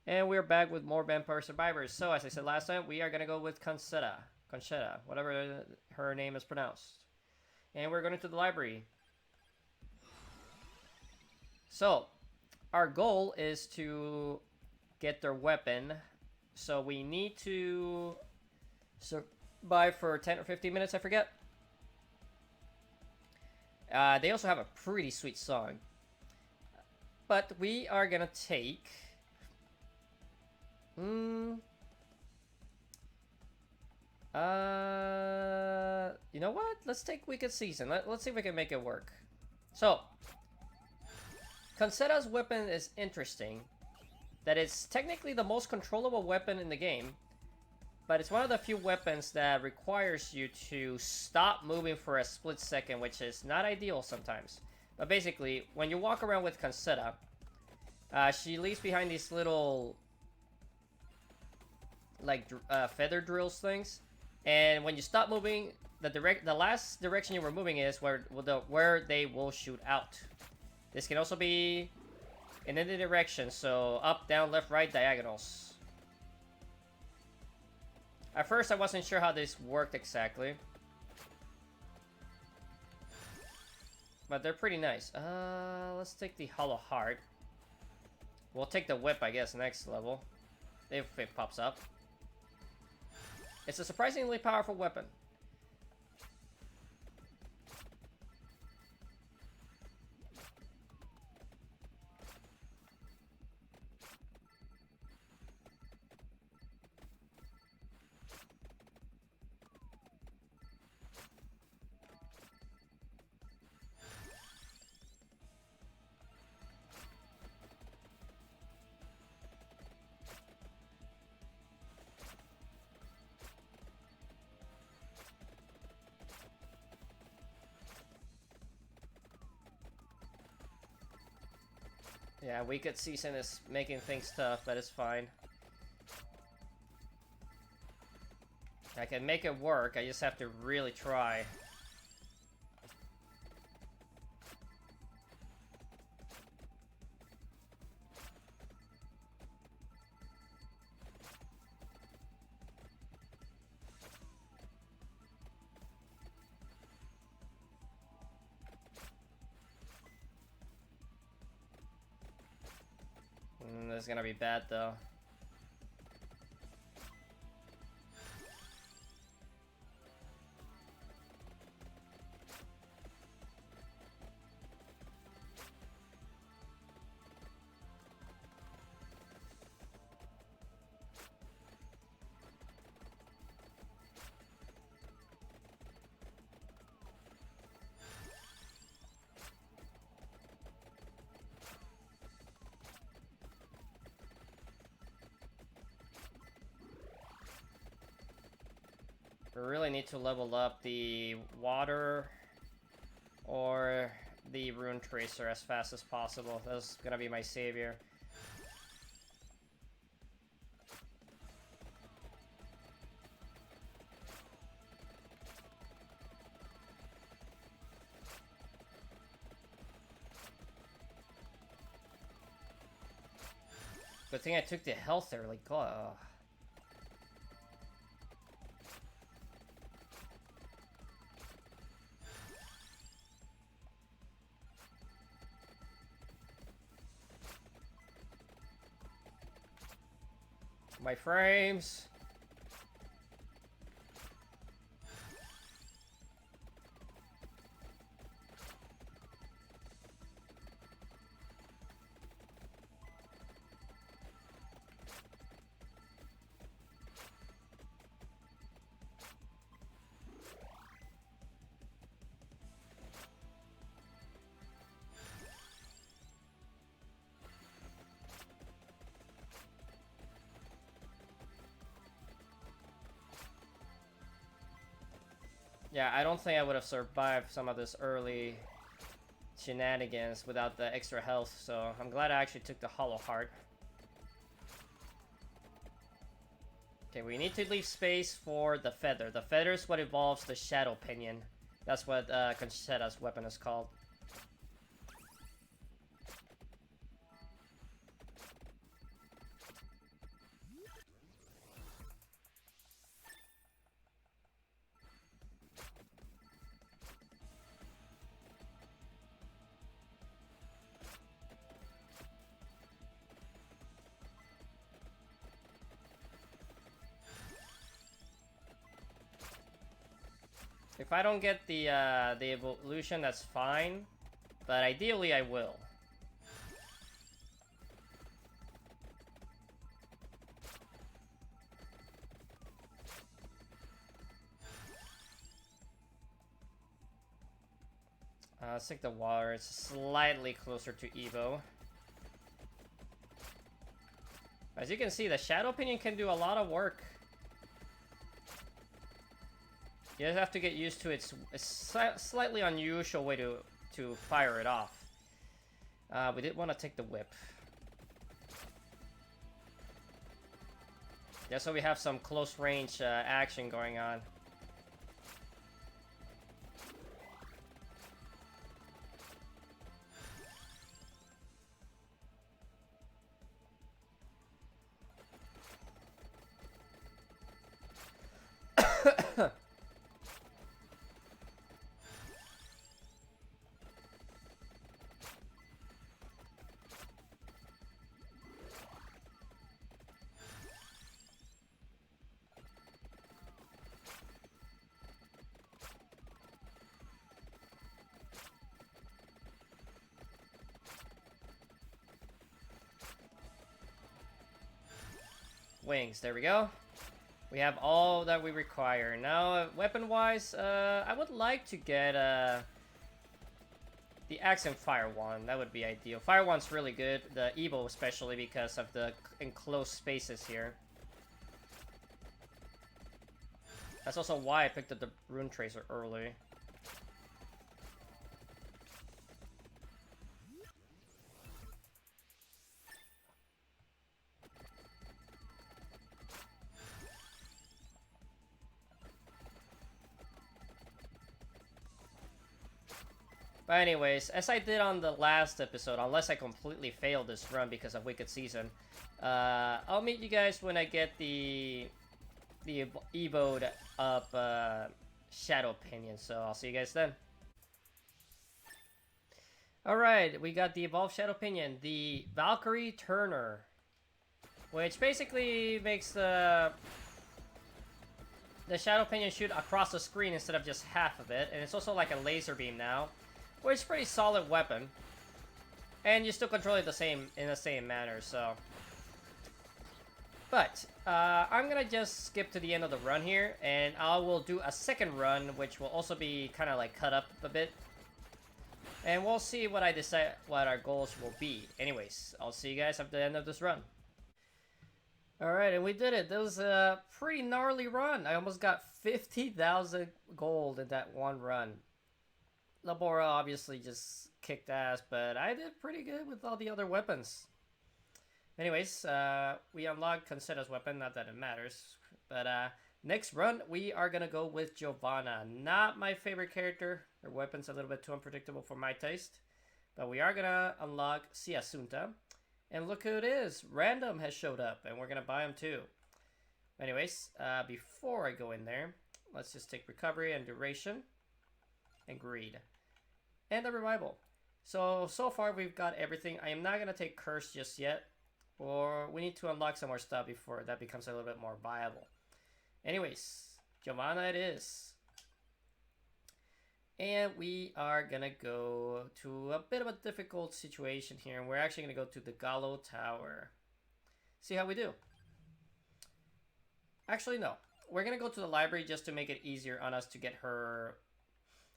And we're back with more Vampire Survivors. So, as I said last time, we are gonna go with Conchetta, whatever her name is pronounced. And we're going to the library. So, our goal is to get their weapon. So we need to survive for 10 or 15 minutes, I forget. They also have a pretty sweet song. But we are gonna take... you know what? Let's take Wicked Season. Let's see if we can make it work. So, Concetta's weapon is interesting. That it's technically the most controllable weapon in the game, but it's one of the few weapons that requires you to stop moving for a split second, which is not ideal sometimes. But basically, when you walk around with Concetta, she leaves behind these little like feather drills things, and when you stop moving, the last direction you were moving is where they will shoot out. This can also be in any direction, so up, down, left, right, diagonals. At first, I wasn't sure how this worked exactly, but they're pretty nice. Let's take the Hollow Heart. We'll take the Whip, I guess, next level, if it pops up. It's a surprisingly powerful weapon. Yeah, Wicked Season is making things tough, but it's fine. I can make it work, I just have to really try. This is gonna be bad though. We really need to level up the water or the Rune Tracer as fast as possible. That's gonna be my savior. Good thing I took the health there, like, oh. My frames. Yeah, I don't think I would have survived some of this early shenanigans without the extra health, so I'm glad I actually took the Hollow Heart. Okay, we need to leave space for the Feather. The Feather is what involves the Shadow Pinion. That's what Conchetta's weapon is called. If I don't get the evolution, that's fine. But ideally, I will. Let's take the water. It's slightly closer to Evo. As you can see, the Shadow Pinion can do a lot of work. You just have to get used to its slightly unusual way to fire it off. We did want to take the whip. Yeah, so we have some close range action going on. Wings, there we go. We have all that we require. Now, weapon-wise, I would like to get the Axe and Fire Wand. That would be ideal. Fire Wand's really good, the Evo especially because of the enclosed spaces here. That's also why I picked up the Rune Tracer early. But anyways, as I did on the last episode, unless I completely fail this run because of Wicked Season, I'll meet you guys when I get the Evo'd up Shadow Pinion, so I'll see you guys then. Alright, we got the Evolved Shadow Pinion, the Valkyrie Turner, which basically makes the Shadow Pinion shoot across the screen instead of just half of it, and it's also like a laser beam now. Which is a pretty solid weapon. And you still control it in the same manner, so. But, I'm gonna just skip to the end of the run here, and I will do a second run, which will also be kind of like cut up a bit. And we'll see what I decide, what our goals will be. Anyways, I'll see you guys at the end of this run. Alright, and we did it. That was a pretty gnarly run. I almost got 50,000 gold in that one run. Labora obviously just kicked ass, but I did pretty good with all the other weapons. Anyways, we unlocked Concetta's weapon, not that it matters. But next run, we are going to go with Giovanna. Not my favorite character. Her weapon's a little bit too unpredictable for my taste. But we are going to unlock Siasunta. And look who it is. Random has showed up, and we're going to buy him too. Anyways, before I go in there, let's just take Recovery and Duration. And Greed. And the Revival. So far we've got everything. I am not going to take Curse just yet. Or we need to unlock some more stuff before that becomes a little bit more viable. Anyways, Giovanna it is. And we are going to go to a bit of a difficult situation here. And we're actually going to go to the Gallo Tower. See how we do. Actually, no. We're going to go to the library just to make it easier on us to get her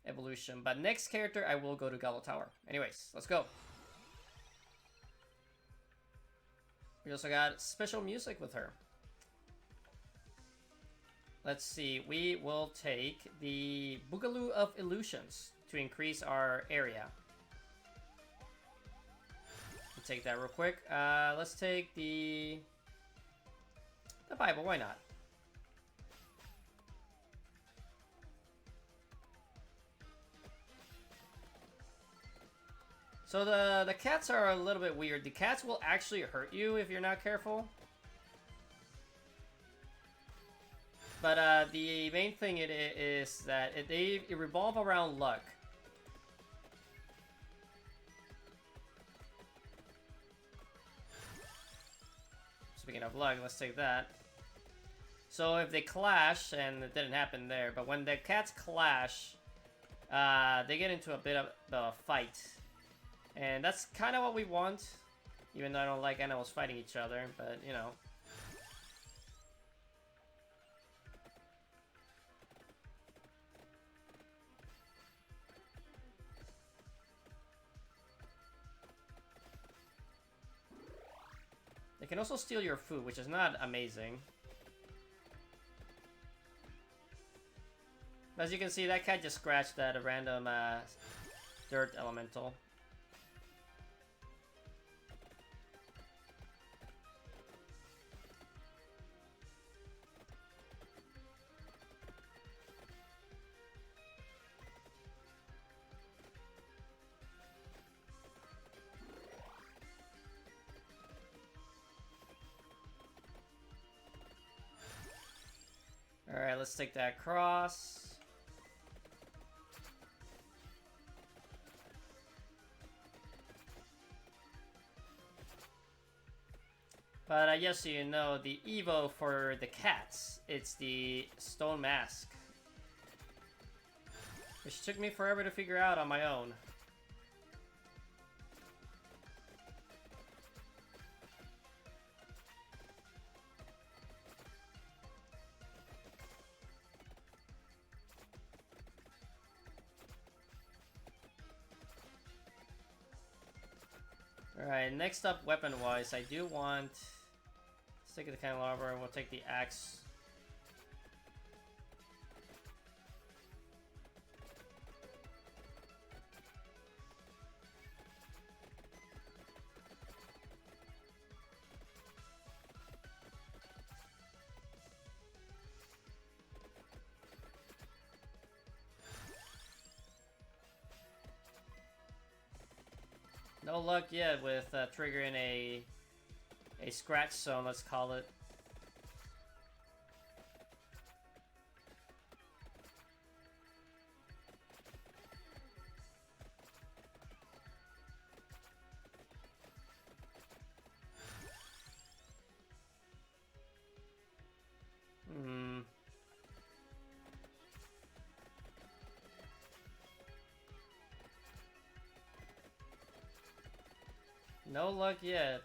evolution. But next character, I will go to Gallo Tower. Anyways, let's go. We also got special music with her. Let's see. We will take the Boogaloo of Illusions to increase our area. We'll take that real quick. Let's take the Bible. Why not? So the cats are a little bit weird. The cats will actually hurt you if you're not careful. But the main thing is that they revolve around luck. Speaking of luck, let's take that. So if they clash, and it didn't happen there, but when the cats clash, they get into a bit of a fight. And that's kind of what we want, even though I don't like animals fighting each other, but you know. They can also steal your food, which is not amazing. As you can see, that cat just scratched at a random dirt elemental. Alright, let's take that cross. But just so you know, the Evo for the cats, it's the Stone Mask. Which took me forever to figure out on my own. Alright, next up weapon-wise, I do want... Let's take the candelabra, we'll take the axe. No luck yet with triggering a scratch zone, let's call it. No luck yet.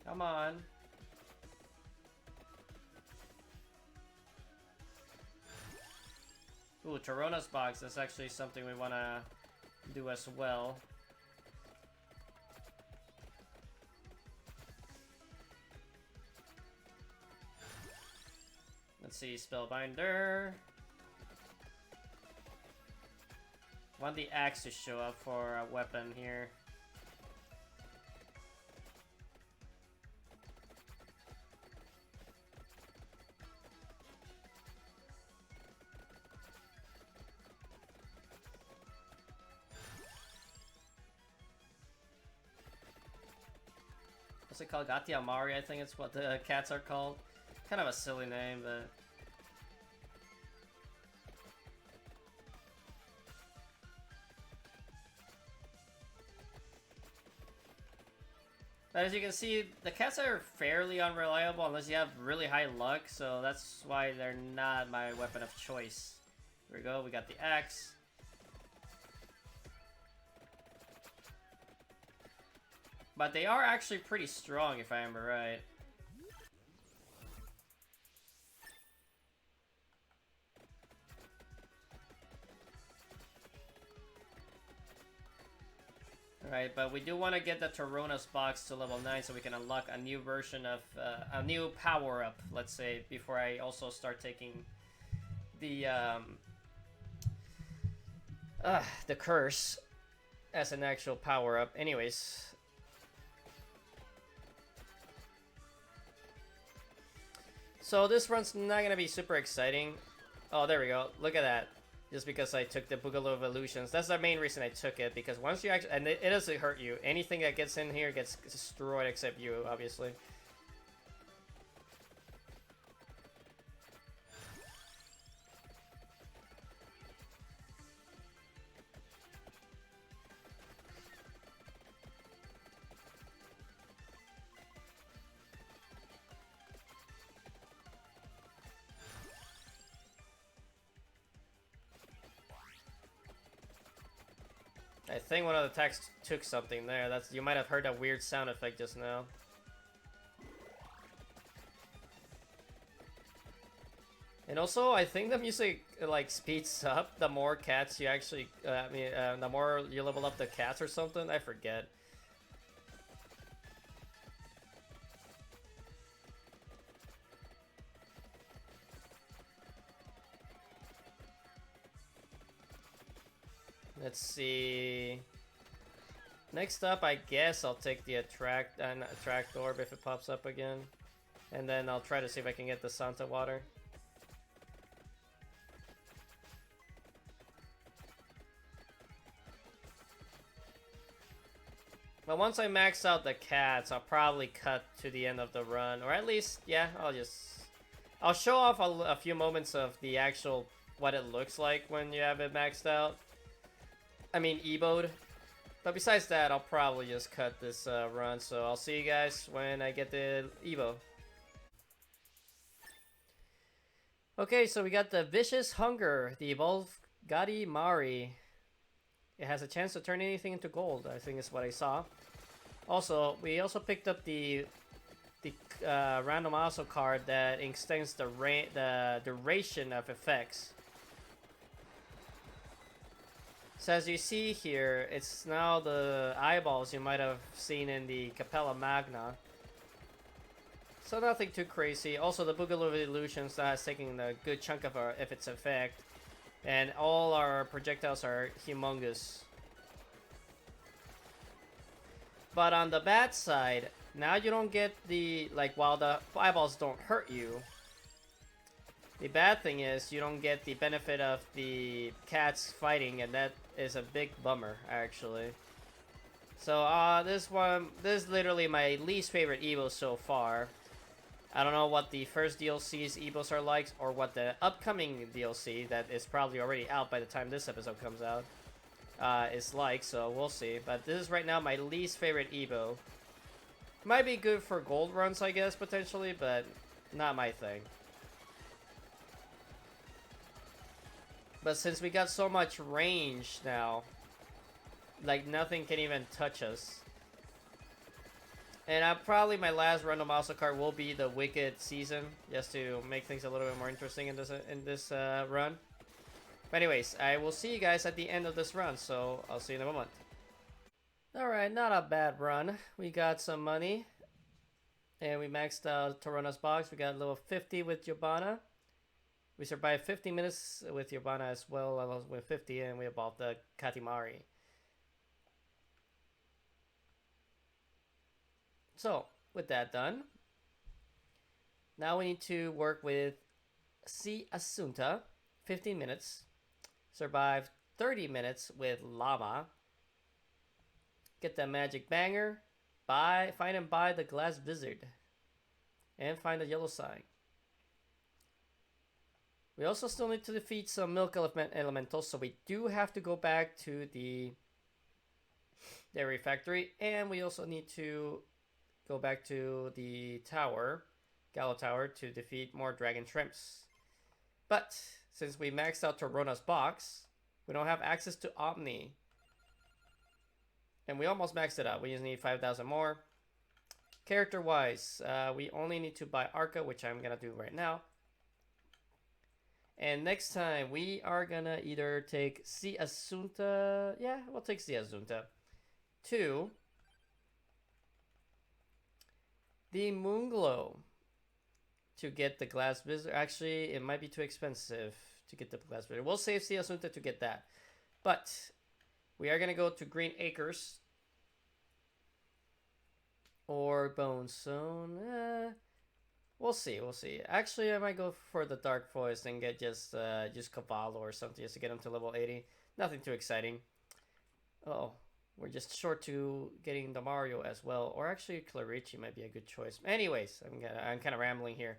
Come on. Ooh, Torrona's box. That's actually something we want to do as well. Let's see, Spellbinder. Want the axe to show up for a weapon here. What's it called? Gatiamari, I think it's what the cats are called. Kind of a silly name, but... But as you can see, the cats are fairly unreliable unless you have really high luck, so that's why they're not my weapon of choice. Here we go, we got the axe. But they are actually pretty strong, if I remember right. Alright, but we do want to get the Torrona's box to level 9 so we can unlock a new version of, a new power-up, let's say, before I also start taking the curse as an actual power-up. Anyways. So this run's not going to be super exciting. Oh, there we go. Look at that. just because I took the Boogaloo of Illusions. That's the main reason I took it, because once you actually, and it doesn't hurt you. Anything that gets in here gets destroyed except you, obviously. I think one of the attacks took something there. That's, you might have heard that weird sound effect just now. And also, I think the music like speeds up the more cats you actually. The more you level up the cats or something. I forget. Let's see. Next up, I guess I'll take the attract orb if it pops up again, and then I'll try to see if I can get the Santa water. But once I max out the cats, I'll probably cut to the end of the run, or at least, yeah, I'll show off a few moments of the actual what it looks like when you have it maxed out. I mean, Ebo'd. But besides that, I'll probably just cut this run. So I'll see you guys when I get the Evo. Okay, so we got the Vicious Hunger, the Evolved Gadi Mari. It has a chance to turn anything into gold, I think is what I saw. Also, we also picked up the random also card that extends the duration of effects. So as you see here, it's now the eyeballs you might have seen in the Capella Magna. So nothing too crazy. Also, the Boogaloo of Illusions that has taken a good chunk of its effect. And all our projectiles are humongous. But on the bad side, now you don't get the, like, while the eyeballs don't hurt you, the bad thing is you don't get the benefit of the cats fighting, and that is a big bummer, actually. So, this is literally my least favorite Evo so far. I don't know what the first DLC's Evos are like, or what the upcoming DLC, that is probably already out by the time this episode comes out, is like, so we'll see. But this is right now my least favorite Evo. Might be good for gold runs, I guess, potentially, but not my thing. But since we got so much range now, like nothing can even touch us. And probably my last random also card will be the Wicked Season, just to make things a little bit more interesting in this run. But anyways, I will see you guys at the end of this run, so I'll see you in a moment. Alright, not a bad run. We got some money, and we maxed out Torrona's box. We got level 50 with Yobana. We survived 50 minutes with Yobana as well. I was with 50, and we evolved the Katamari. So, with that done, now we need to work with C. Assunta, 15 minutes. Survive 30 minutes with Llama. Get the Magic Banger. Find and buy the Glass Wizard. And find the Yellow Sign. We also still need to defeat some Milk Elementals, so we do have to go back to the Dairy Factory, and we also need to go back to the tower, Gallo Tower, to defeat more Dragon Shrimps. But since we maxed out Torrona's box, we don't have access to Omni. And we almost maxed it out. We just need 5,000 more. Character-wise, we only need to buy Arca, which I'm going to do right now. And next time, we are gonna either take C. Assunta. Yeah, we'll take C. Assunta. To the Moonglow to get the Glass Wizard. Actually, it might be too expensive to get the Glass Wizard. We'll save C. Assunta to get that. But we are gonna go to Green Acres or Bone Zone. We'll see. We'll see. Actually, I might go for the Dark Forest and get just Cavallo or something just to get him to level 80. Nothing too exciting. Oh, we're just short to getting the Mario as well, or actually Clarici might be a good choice. Anyways, I'm kind of rambling here.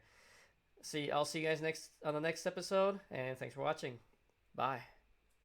I'll see you guys next on the next episode, and thanks for watching. Bye.